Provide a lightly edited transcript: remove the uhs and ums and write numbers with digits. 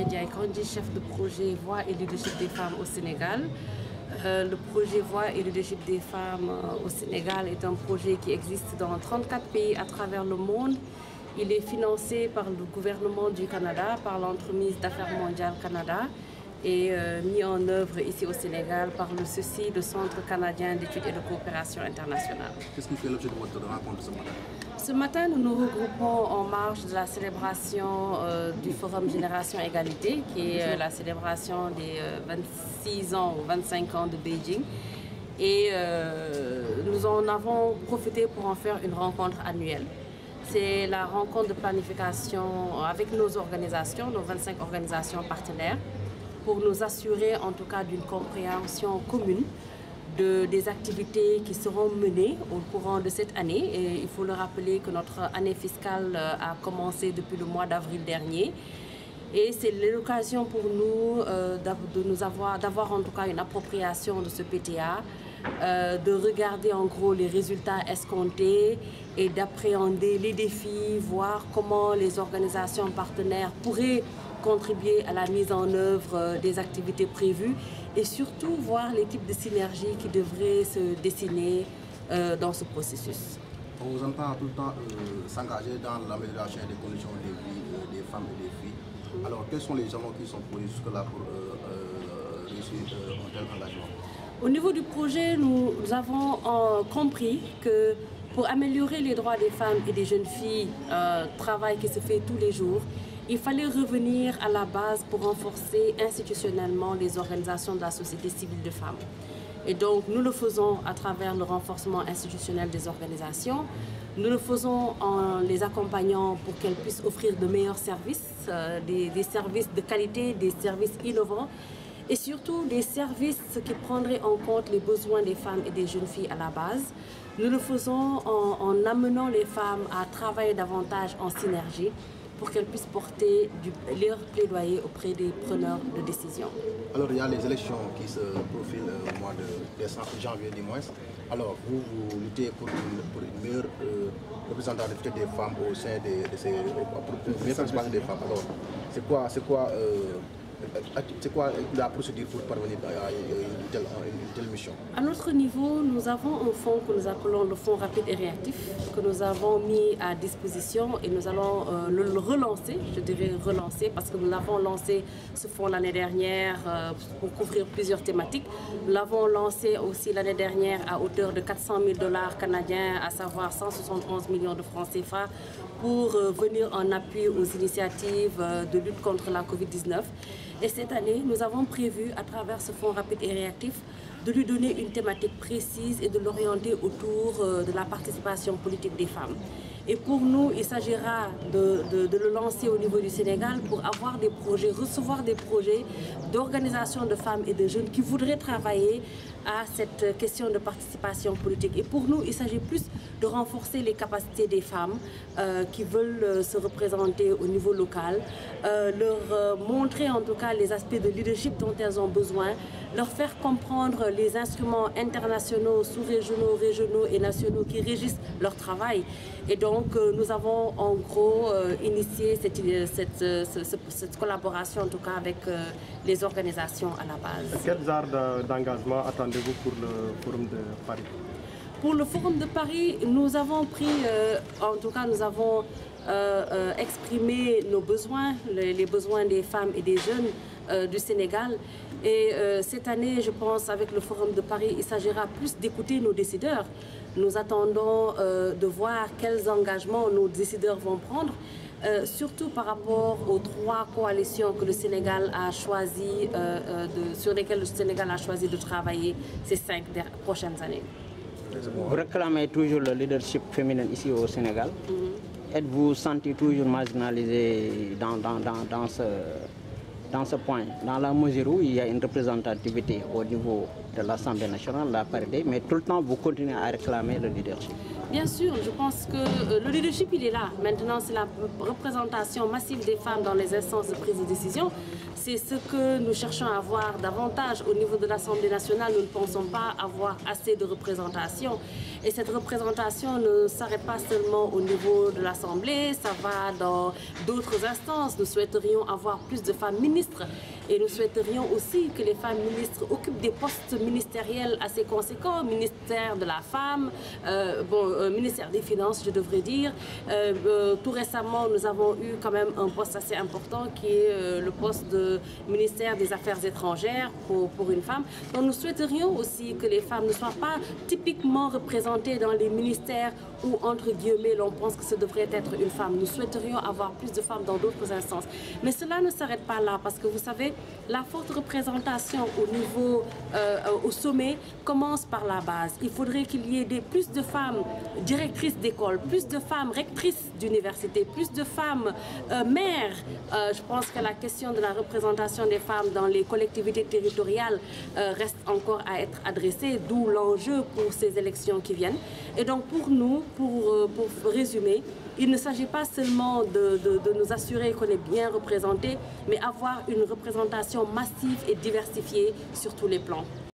Ndiaye Kandji, chef de projet Voix et leadership des femmes au Sénégal. Le projet Voix et leadership des femmes au Sénégal est un projet qui existe dans 34 pays à travers le monde. Il est financé par le gouvernement du Canada, par l'entremise d'affaires mondiales Canada et mis en œuvre ici au Sénégal par le CECI, le Centre canadien d'études et de coopération internationale. Qu'est-ce qui fait l'objet de votre rencontre ce matin? Ce matin, nous nous regroupons en marge de la célébration du Forum Génération Égalité, qui est la célébration des 26 ans ou 25 ans de Beijing. Et nous en avons profité pour en faire une rencontre annuelle. C'est la rencontre de planification avec nos organisations, nos 25 organisations partenaires, pour nous assurer en tout cas d'une compréhension commune des activités qui seront menées au courant de cette année. Et il faut le rappeler que notre année fiscale a commencé depuis le mois d'avril dernier. Et c'est l'occasion pour nous d'avoir en tout cas une appropriation de ce PTA, de regarder en gros les résultats escomptés et d'appréhender les défis, voir comment les organisations partenaires pourraient contribuer à la mise en œuvre des activités prévues et surtout voir les types de synergies qui devraient se dessiner dans ce processus. On vous entend tout le temps s'engager dans l'amélioration des conditions de vie des femmes et des filles. Alors, quels sont les jalons qui sont posés jusque-là pour réussir un tel engagement? Au niveau du projet, nous avons compris que pour améliorer les droits des femmes et des jeunes filles, travail qui se fait tous les jours, il fallait revenir à la base pour renforcer institutionnellement les organisations de la société civile de femmes. Et donc, nous le faisons à travers le renforcement institutionnel des organisations. Nous le faisons en les accompagnant pour qu'elles puissent offrir de meilleurs services, des services de qualité, des services innovants et surtout des services qui prendraient en compte les besoins des femmes et des jeunes filles à la base. Nous le faisons en amenant les femmes à travailler davantage en synergie pour qu'elles puissent porter leur plaidoyer auprès des preneurs de décision. Alors, il y a les élections qui se profilent au mois de décembre, janvier du mois. Alors, vous luttez pour une meilleure représentativité des femmes au sein de ces des femmes. Alors, c'est quoi la procédure pour parvenir à une telle mission? À notre niveau, nous avons un fonds que nous appelons le fonds rapide et réactif, que nous avons mis à disposition et nous allons le relancer, je dirais relancer, parce que nous l'avons lancé ce fonds l'année dernière pour couvrir plusieurs thématiques. Nous l'avons lancé aussi l'année dernière à hauteur de 400 000 $ canadiens, à savoir 171 millions de francs CFA, pour venir en appui aux initiatives de lutte contre la Covid-19. Et cette année, nous avons prévu, à travers ce fonds rapide et réactif, de lui donner une thématique précise et de l'orienter autour de la participation politique des femmes. Et pour nous, il s'agira de le lancer au niveau du Sénégal pour avoir des projets, recevoir des projets d'organisation de femmes et de jeunes qui voudraient travailler à cette question de participation politique. Et pour nous, il s'agit plus de renforcer les capacités des femmes qui veulent se représenter au niveau local, leur montrer en tout cas les aspects de leadership dont elles ont besoin, leur faire comprendre les instruments internationaux, sous-régionaux, régionaux et nationaux qui régissent leur travail. Et donc, nous avons en gros initié cette collaboration, en tout cas avec les organisations à la base. Quel genre d'engagement attendez-vous pour le Forum de Paris? Pour le Forum de Paris, nous avons pris, en tout cas, nous avons exprimé nos besoins, les besoins des femmes et des jeunes du Sénégal. Et cette année, je pense, avec le Forum de Paris, il s'agira plus d'écouter nos décideurs. Nous attendons de voir quels engagements nos décideurs vont prendre, surtout par rapport aux 3 coalitions que le Sénégal a choisi, sur lesquelles le Sénégal a choisi de travailler ces 5 prochaines années. Vous réclamez toujours le leadership féminin ici au Sénégal. Êtes-vous senti toujours marginalisé dans ce point, dans la mesure où il y a une représentativité au niveau de l'Assemblée nationale, la parité, mais tout le temps vous continuez à réclamer le leadership? Bien sûr, je pense que le leadership, il est là. Maintenant, c'est la représentation massive des femmes dans les instances de prise de décision. C'est ce que nous cherchons à avoir davantage au niveau de l'Assemblée nationale. Nous ne pensons pas avoir assez de représentation. Et cette représentation ne s'arrête pas seulement au niveau de l'Assemblée, ça va dans d'autres instances. Nous souhaiterions avoir plus de femmes ministres et nous souhaiterions aussi que les femmes ministres occupent des postes ministériels assez conséquents, ministère de la femme, ministère des Finances, je devrais dire. Tout récemment, nous avons eu quand même un poste assez important qui est le poste de ministère des Affaires étrangères pour une femme. Donc nous souhaiterions aussi que les femmes ne soient pas typiquement représentées dans les ministères où, entre guillemets, l'on pense que ce devrait être une femme. Nous souhaiterions avoir plus de femmes dans d'autres instances. Mais cela ne s'arrête pas là parce que vous savez, la forte représentation au sommet commence par la base. Il faudrait qu'il y ait plus de femmes directrices d'école, plus de femmes rectrices d'université, plus de femmes maires. Je pense que la question de la représentation des femmes dans les collectivités territoriales reste encore à être adressée, d'où l'enjeu pour ces élections qui viennent. Et donc pour nous, pour résumer, il ne s'agit pas seulement de nous assurer qu'on est bien représenté, mais avoir une représentation massive et diversifiée sur tous les plans.